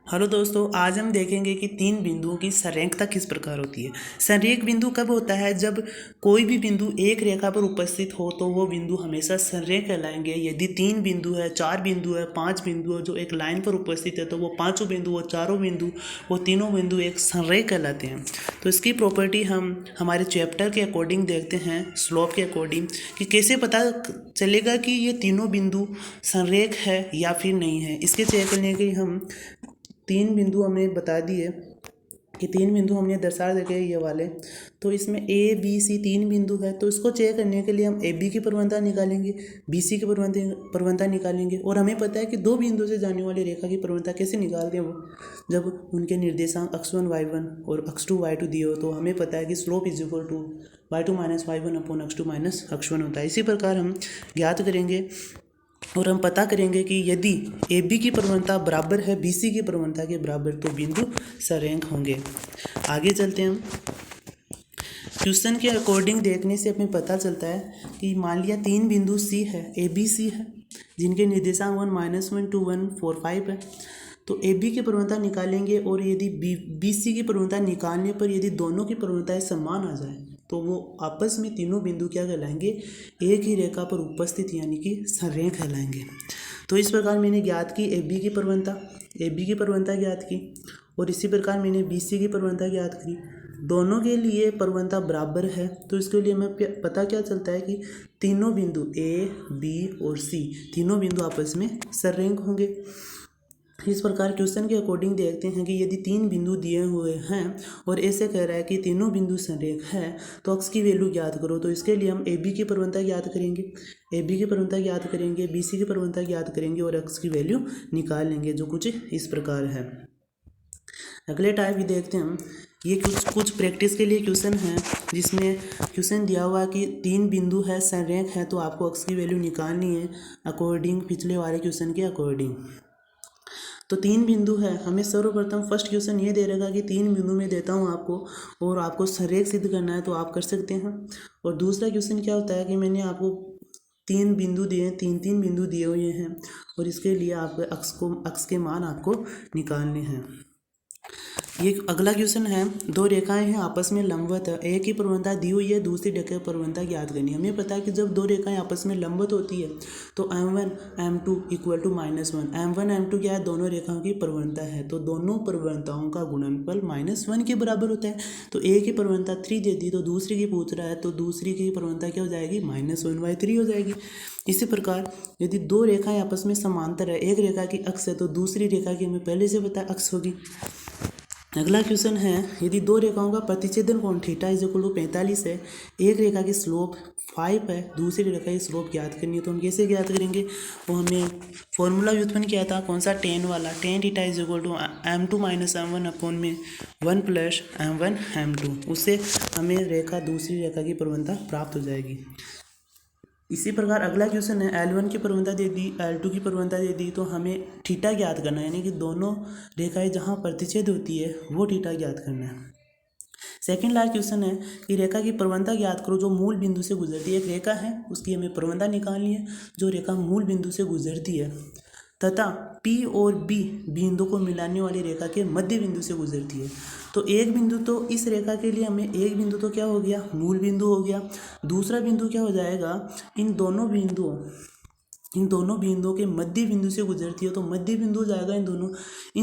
Hello दोस्तों, आज हम देखेंगे कि तीन बिंदुओं की संरेखता किस प्रकार होती है। संरेख बिंदु कब होता है? जब कोई भी बिंदु एक रेखा पर उपस्थित हो तो वो बिंदु हमेशा संरेख कहलाएंगे। यदि तीन बिंदु है, चार बिंदु है, पांच बिंदु है जो एक लाइन पर उपस्थित है तो वो पांचों बिंदु, वो चारों बिंदु, वो तीनों बिंदु एक संरेख कहलाते हैं। तो इसकी प्रॉपर्टी हम हमारे चैप्टर के अकॉर्डिंग देखते हैं, स्लोप के अकॉर्डिंग, कि कैसे पता चलेगा कि ये तीनों बिंदु संरेख है या फिर नहीं है। इसके चेक करने के लिए हम तीन बिंदु हमें बता दिए कि तीन बिंदु हमने दर्शा देखे ये वाले। तो इसमें ए बी सी तीन बिंदु है, तो इसको चेक करने के लिए हम ए बी की प्रवणता निकालेंगे, बी सी की प्रवणता निकालेंगे। और हमें पता है कि दो बिंदु से जाने वाली रेखा की प्रवणता कैसे निकालते हैं, वो जब उनके निर्देशांक x1 y1 और x2 y2 दिए हो तो हमें पता है कि slope is equal to y2 minus y1 upon x2 minus x1 होता है। इसी प्रकार हम ज्ञात करेंगे और हम पता करेंगे कि यदि ए बी की प्रवणता बराबर है बी सी की प्रवणता के बराबर तो बिंदु संरेख होंगे। आगे चलते हैं हम। क्वेश्चन के अकॉर्डिंग देखने से हमें पता चलता है कि मान लिया तीन बिंदु सी है, ए बी सी है, जिनके निर्देशांक 1 -1 2 1 4 5 है। तो ए बी की प्रवणता निकालेंगे और यदि बी सी की प्रवणता निकालने पर यदि दोनों की प्रवणताएं समान आ जाए तो वो आपस में तीनों बिंदु क्या कहलाएंगे? एक ही रेखा पर उपस्थित यानी कि संरेख कहलाएंगे। तो इस प्रकार मैंने ज्ञात की ए बी की प्रवणता ज्ञात की और इसी प्रकार मैंने बी सी की प्रवणता ज्ञात की। दोनों के लिए प्रवणता बराबर है तो इसके लिए हमें पता क्या चलता है कि तीनों बिंदु ए बी और सी तीनों बिंदु आपस में संरेख होंगे। इस प्रकार क्वेश्चन के अकॉर्डिंग देखते हैं कि यदि तीन बिंदु दिए हुए हैं और ऐसे कह रहा है कि तीनों बिंदु संरेख है तो x की वैल्यू ज्ञात करो। तो इसके लिए हम ए बी की प्रवणता ज्ञात करेंगे, बी सी की प्रवणता ज्ञात करेंगे और x की वैल्यू निकाल लेंगे, जो कुछ इस प्रकार है। अगले टाइप भी देखते हैं हम। ये कुछ प्रैक्टिस के लिए क्वेश्चन है जिसमें क्वेश्चन दिया हुआ कि तीन बिंदु है, संरेख है, तो आपको x की वैल्यू निकालनी है अकॉर्डिंग पिछले वाले क्वेश्चन के अकॉर्डिंग। तो तीन बिंदु है, हमें सर्वप्रथम फर्स्ट क्वेश्चन ये दे रहेगा कि तीन बिंदु में देता हूँ आपको और आपको संरेख सिद्ध करना है तो आप कर सकते हैं। और दूसरा क्वेश्चन क्या होता है कि मैंने आपको तीन बिंदु दिए, तीन बिंदु दिए हुए हैं और इसके लिए आपको अक्ष के मान आपको निकालने हैं। ये अगला क्वेश्चन है, दो रेखाएं हैं आपस में लंबवत है, एक की प्रवणता दी हुई है, दूसरी रेखा की प्रवणता ज्ञात करनी है। हमें पता है कि जब दो रेखाएं आपस में लंबवत होती है तो m1 m2 equal to -1। m1 m2 क्या है? दोनों रेखाओं की प्रवणता है, तो दोनों प्रवणताओं का गुणनफल -1 के बराबर होता है। तो ए की प्रवणता 3 दे दी तो दूसरी की पूछ रहा है तो दूसरी की प्रवणता क्या हो जाएगी? -1/3 हो जाएगी। इसी प्रकार यदि दो रेखाएं आपस में समांतर है, एक रेखा की अक्ष है तो दूसरी रेखा की हमें पहले से पता अक्ष होगी। अगला क्वेश्चन है, यदि दो रेखाओं का प्रतिच्छेदन कोण थीटा इज इक्वल टू 45 है, एक रेखा की स्लोप 5 है, दूसरी रेखा की स्लोप ज्ञात करनी है, तो हम कैसे ज्ञात करेंगे? वो हमें फॉर्मूला व्युत्पन्न किया था, कौन सा? टेन वाला। Tan theta is equal to m2 minus m1 upon में 1 प्लस m1 m2। उससे हमें दूसरी रेखा की प्रवणता प्राप्त हो जाएगी। इसी प्रकार अगला क्वेश्चन है, L1 की प्रवणता दे दी, L2 की प्रवणता दे दी, तो हमें थीटा ज्ञात करना है, यानी कि दोनों रेखाएं जहां प्रतिच्छेद होती है वो थीटा ज्ञात करना है। सेकंड लास्ट क्वेश्चन है कि रेखा की प्रवणता ज्ञात करो जो मूल बिंदु से गुजरती है। एक रेखा है, उसकी हमें प्रवणता निकालनी है जो रेखा मूल बिंदु से गुजरती है तथा P और B बिंदु को मिलाने वाली रेखा के मध्य बिंदु से गुजरती है। तो एक बिंदु, तो इस रेखा के लिए हमें एक बिंदु तो क्या हो गया? मूल बिंदु हो गया। दूसरा बिंदु क्या हो जाएगा? इन दोनों बिंदुओं के मध्य बिंदु से गुजरती है, तो मध्य बिंदु हो जाएगा इन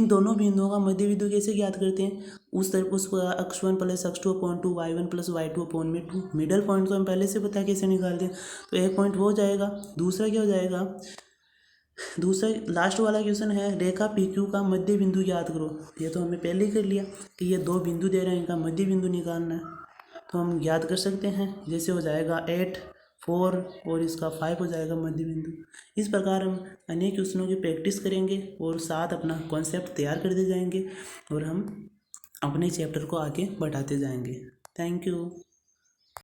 दोनों बिंदुओं का मध्य बिंदु कैसे ज्ञात करते हैं? उस x1 plus x2 upon 2 y1 plus y2 upon में 2। मिडल पॉइंट तो हम पहले से पता है कैसे निकालते हैं, तो एक पॉइंट वो हो जाएगा। दूसरा क्या हो जाएगा? दूसरा लास्ट वाला क्वेश्चन है, रेखा पी क्यू का मध्य बिंदु ज्ञात करो। ये तो हमने पहले ही कर लिया कि ये दो बिंदु दे रहे हैं, इनका मध्य बिंदु निकालना है, तो हम ज्ञात कर सकते हैं। जैसे हो जाएगा 8 4 और इसका 5 हो जाएगा मध्य बिंदु। इस प्रकार हम अनेक क्वेश्चनों की प्रैक्टिस करेंगे और साथ अपना कॉन्सेप्ट तैयार करते जाएंगे और हम अपने चैप्टर को आगे बढ़ाते जाएंगे। Thank you.